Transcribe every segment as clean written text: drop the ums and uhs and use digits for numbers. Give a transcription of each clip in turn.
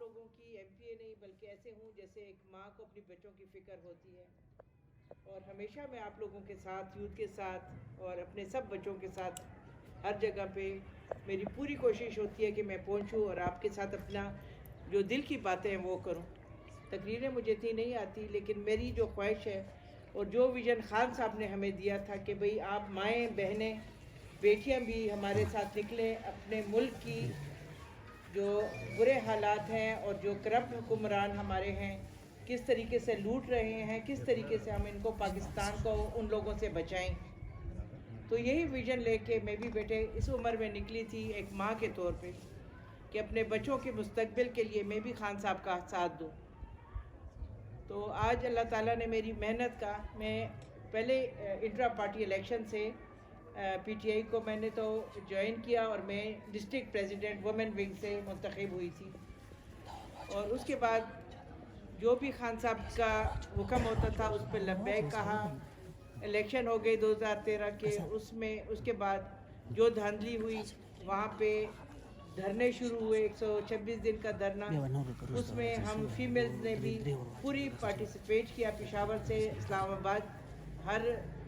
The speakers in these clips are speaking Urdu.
لوگوں کی ایم پی اے نہیں بلکہ ایسے ہوں جیسے ایک ماں کو اپنی بچوں کی فکر ہوتی ہے، اور ہمیشہ میں آپ لوگوں کے ساتھ، یوتھ کے ساتھ اور اپنے سب بچوں کے ساتھ ہر جگہ پہ میری پوری کوشش ہوتی ہے کہ میں پہنچوں اور آپ کے ساتھ اپنا جو دل کی باتیں ہیں وہ کروں۔ تقریریں مجھے اتنی نہیں آتی، لیکن میری جو خواہش ہے اور جو ویژن خان صاحب نے ہمیں دیا تھا کہ بھئی آپ مائیں، بہنیں، بیٹیاں بھی ہمارے ساتھ نکلیں، اپنے ملک کی جو برے حالات ہیں اور جو کرپٹ حکمران ہمارے ہیں کس طریقے سے لوٹ رہے ہیں، کس طریقے سے ہم ان کو پاکستان کو ان لوگوں سے بچائیں۔ تو یہی ویژن لے کے میں بھی بیٹے اس عمر میں نکلی تھی ایک ماں کے طور پہ کہ اپنے بچوں کے مستقبل کے لیے میں بھی خان صاحب کا ساتھ دوں۔ تو آج اللہ تعالیٰ نے میری محنت کا، میں پہلے انٹرا پارٹی الیکشن سے پی ٹی آئی کو میں نے تو جوائن کیا اور میں ڈسٹرکٹ پریزیڈنٹ وومن ونگ سے منتخب ہوئی تھی، اور اس کے بعد جو بھی خان صاحب کا حکم ہوتا تھا اس پہ لبیک کہا۔ الیکشن ہو گئی 2013 کے، اس کے بعد جو دھاندلی ہوئی وہاں پہ دھرنے شروع ہوئے، 126 دن کا دھرنا، اس میں ہم فیمیلز نے بھی پوری پارٹیسپیٹ کیا، پشاور سے اسلام آباد، ہر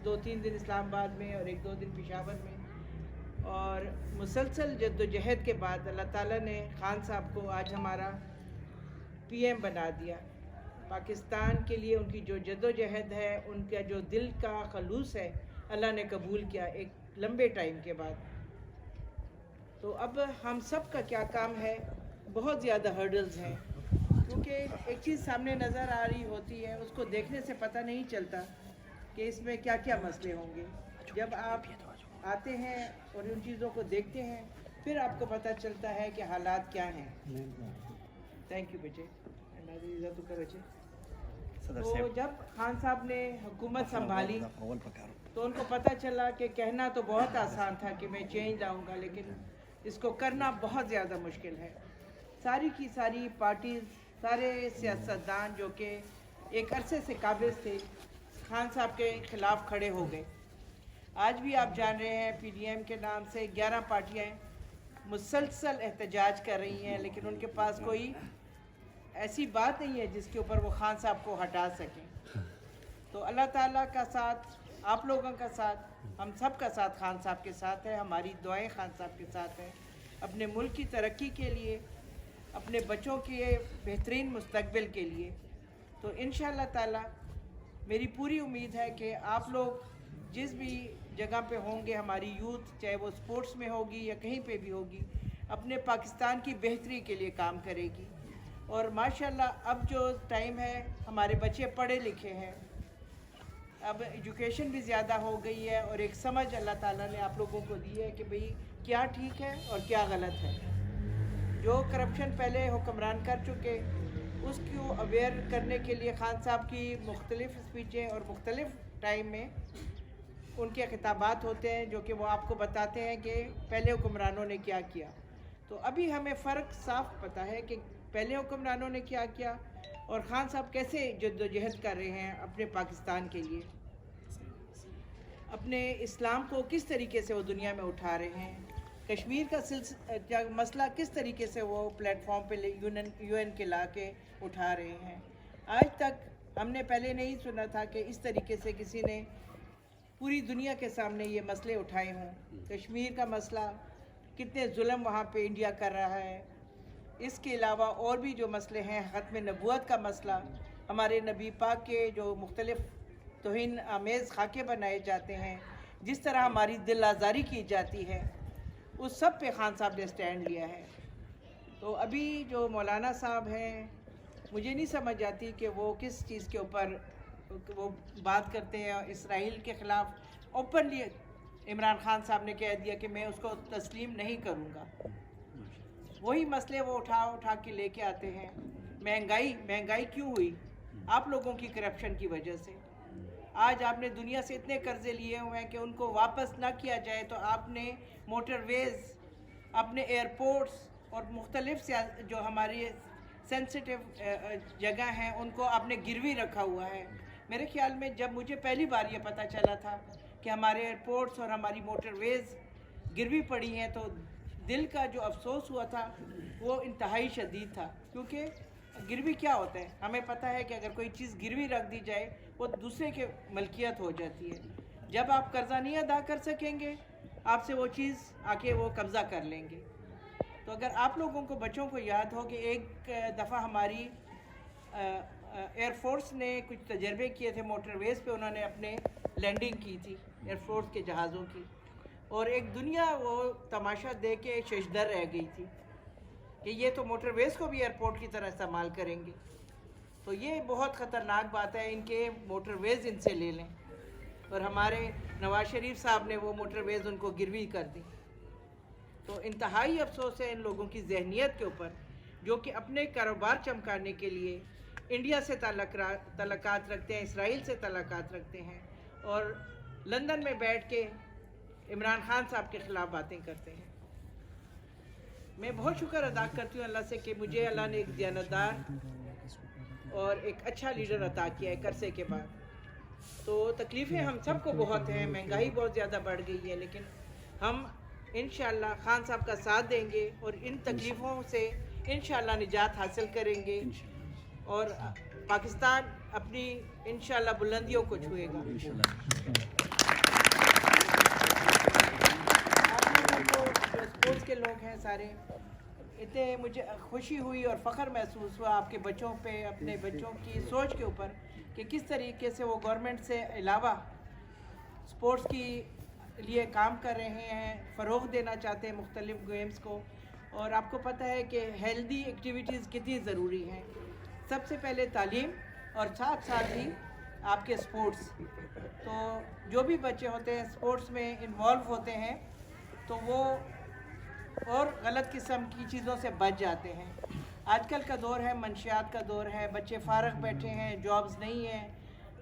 2-3 دن اسلام آباد میں اور 1-2 دن پشاور میں، اور مسلسل جد و جہد کے بعد اللہ تعالیٰ نے خان صاحب کو آج ہمارا پی ایم بنا دیا۔ پاکستان کے لیے ان کی جو جد و جہد ہے، ان کا جو دل کا خلوص ہے، اللہ نے قبول کیا ایک لمبے ٹائم کے بعد۔ تو اب ہم سب کا کیا کام ہے، بہت زیادہ ہرڈلز ہیں، کیونکہ ایک چیز سامنے نظر آ رہی ہوتی ہے، اس کو دیکھنے سے پتہ نہیں چلتا کہ اس میں کیا کیا مسئلے ہوں گے۔ جب آپ آتے ہیں اور ان چیزوں کو دیکھتے ہیں پھر آپ کو پتہ چلتا ہے کہ حالات کیا ہیں۔ تھینک یو بچے، تو جب خان صاحب نے حکومت سنبھالی تو ان کو پتہ چلا کہ کہنا تو بہت آسان تھا کہ میں چینج لاؤں گا، لیکن اس کو کرنا بہت زیادہ مشکل ہے۔ ساری کی ساری پارٹیز، سارے سیاستدان جو کہ ایک عرصے سے قابض تھے، خان صاحب کے خلاف کھڑے ہو گئے۔ آج بھی آپ جان رہے ہیں پی ڈی ایم کے نام سے 11 پارٹیاں مسلسل احتجاج کر رہی ہیں، لیکن ان کے پاس کوئی ایسی بات نہیں ہے جس کے اوپر وہ خان صاحب کو ہٹا سکیں۔ تو اللہ تعالیٰ کا ساتھ، آپ لوگوں کا ساتھ، ہم سب کا ساتھ خان صاحب کے ساتھ ہے، ہماری دعائیں خان صاحب کے ساتھ ہیں، اپنے ملک کی ترقی کے لیے، اپنے بچوں کے بہترین مستقبل کے لیے۔ تو انشاءاللہ تعالیٰ میری پوری امید ہے کہ آپ لوگ جس بھی جگہ پہ ہوں گے، ہماری یوتھ چاہے وہ سپورٹس میں ہوگی یا کہیں پہ بھی ہوگی، اپنے پاکستان کی بہتری کے لیے کام کرے گی۔ اور ماشاءاللہ اب جو ٹائم ہے، ہمارے بچے پڑھے لکھے ہیں، اب ایجوکیشن بھی زیادہ ہو گئی ہے، اور ایک سمجھ اللہ تعالیٰ نے آپ لوگوں کو دی ہے کہ بھئی کیا ٹھیک ہے اور کیا غلط ہے۔ جو کرپشن پہلے حکمران کر چکے، اس کو اویئر کرنے کے لیے خان صاحب کی مختلف اسپیچیں اور مختلف ٹائم میں ان کے خطابات ہوتے ہیں جو کہ وہ آپ کو بتاتے ہیں کہ پہلے حکمرانوں نے کیا کیا۔ تو ابھی ہمیں فرق صاف پتہ ہے کہ پہلے حکمرانوں نے کیا کیا اور خان صاحب کیسے جد و جہد کر رہے ہیں اپنے پاکستان کے لیے، اپنے اسلام کو کس طریقے سے وہ دنیا میں اٹھا رہے ہیں، کشمیر کا مسئلہ کس طریقے سے وہ پلیٹ فارم پہ یو این کے لا کے اٹھا رہے ہیں۔ آج تک ہم نے پہلے نہیں سنا تھا کہ اس طریقے سے کسی نے پوری دنیا کے سامنے یہ مسئلے اٹھائے ہوں۔ کشمیر کا مسئلہ، کتنے ظلم وہاں پہ انڈیا کر رہا ہے، اس کے علاوہ اور بھی جو مسئلے ہیں، ختم نبوت کا مسئلہ، ہمارے نبی پاک کے جو مختلف توہین آمیز خاکے بنائے جاتے ہیں، جس طرح ہماری دل آزاری کی جاتی ہے، اس سب پہ خان صاحب نے سٹینڈ لیا ہے۔ تو ابھی جو مولانا صاحب ہیں، مجھے نہیں سمجھ آتی کہ وہ کس چیز کے اوپر وہ بات کرتے ہیں۔ اسرائیل کے خلاف اوپنلی عمران خان صاحب نے کہہ دیا کہ میں اس کو تسلیم نہیں کروں گا۔ وہی مسئلے وہ اٹھا کے لے کے آتے ہیں۔ مہنگائی کیوں ہوئی؟ آپ لوگوں کی کرپشن کی وجہ سے۔ آج آپ نے دنیا سے اتنے قرضے لیے ہوئے ہیں کہ ان کو واپس نہ کیا جائے تو آپ نے موٹر ویز، اپنے ایئرپورٹس اور مختلف جو ہماری سینسٹیو جگہ ہیں ان کو آپ نے گروی رکھا ہوا ہے۔ میرے خیال میں جب مجھے پہلی بار یہ پتہ چلا تھا کہ ہمارے ایئرپورٹس اور ہماری موٹر ویز گروی پڑی ہیں تو دل کا جو افسوس ہوا تھا وہ انتہائی شدید تھا، کیونکہ گروی کیا ہوتا ہے؟ ہمیں پتہ ہے کہ اگر کوئی چیز گروی رکھ دی جائے وہ دوسرے کے ملکیت ہو جاتی ہے. جب آپ قرضہ نہیں ادا کر سکیں گے آپ سے وہ چیز آ کے وہ قبضہ کر لیں گے. تو اگر آپ لوگوں کو بچوں کو یاد ہو کہ ایک دفعہ ہماری ایئر فورس نے کچھ تجربے کیے تھے موٹر ویز پہ، انہوں نے اپنے لینڈنگ کی تھی ایئر فورس کے جہازوں کی، اور ایک دنیا وہ تماشا دیکھ کے ششدر رہ گئی تھی کہ یہ تو موٹر ویز کو بھی ایئرپورٹ کی طرح استعمال کریں گے. تو یہ بہت خطرناک بات ہے، ان کے موٹر ویز ان سے لے لیں. اور ہمارے نواز شریف صاحب نے وہ موٹر ویز ان کو گروی کر دی. تو انتہائی افسوس ہے ان لوگوں کی ذہنیت کے اوپر، جو کہ اپنے کاروبار چمکانے کے لیے انڈیا سے تعلقات رکھتے ہیں، اسرائیل سے تعلقات رکھتے ہیں، اور لندن میں بیٹھ کے عمران خان صاحب کے خلاف باتیں کرتے ہیں. میں بہت شکر ادا کرتی ہوں اللہ سے کہ مجھے اللہ نے ایک دیانتدار اور ایک اچھا لیڈر عطا کیا ہے عرصے کے بعد. تو تکلیفیں ہم سب کو بہت ہیں، مہنگائی بہت زیادہ بڑھ گئی ہے، لیکن ہم انشاءاللہ خان صاحب کا ساتھ دیں گے اور ان تکلیفوں سے انشاءاللہ نجات حاصل کریں گے، اور پاکستان اپنی انشاءاللہ بلندیوں کو چھوئے گا. اسپورٹس کے لوگ ہیں سارے، اتنے مجھے خوشی ہوئی اور فخر محسوس ہوا آپ کے بچوں پہ، اپنے بچوں کی سوچ کے اوپر، کہ کس طریقے سے وہ گورنمنٹ سے علاوہ اسپورٹس کی لیے کام کر رہے ہیں، فروغ دینا چاہتے ہیں مختلف گیمز کو. اور آپ کو پتہ ہے کہ ہیلدی ایکٹیویٹیز کتنی ضروری ہیں. سب سے پہلے تعلیم اور ساتھ ساتھ ہی آپ کے اسپورٹس. تو جو بھی بچے ہوتے ہیں اسپورٹس میں انوالو ہوتے ہیں تو وہ اور غلط قسم کی چیزوں سے بچ جاتے ہیں. آج کل کا دور ہے، منشیات کا دور ہے، بچے فارغ بیٹھے ہیں، جابز نہیں ہیں،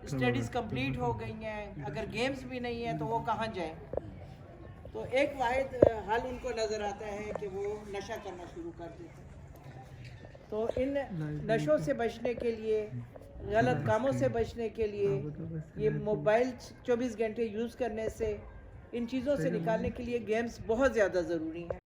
اسٹڈیز کمپلیٹ ہو گئی ہیں، اگر گیمز بھی نہیں ہیں تو وہ کہاں جائیں. تو ایک واحد حل ان کو نظر آتا ہے کہ وہ نشہ کرنا شروع کر دیتے ہیں. تو ان نشوں سے بچنے کے لیے، غلط کاموں سے بچنے کے لیے، یہ موبائل 24 گھنٹے یوز کرنے سے، ان چیزوں سے نکالنے کے لیے گیمز بہت زیادہ ضروری ہیں.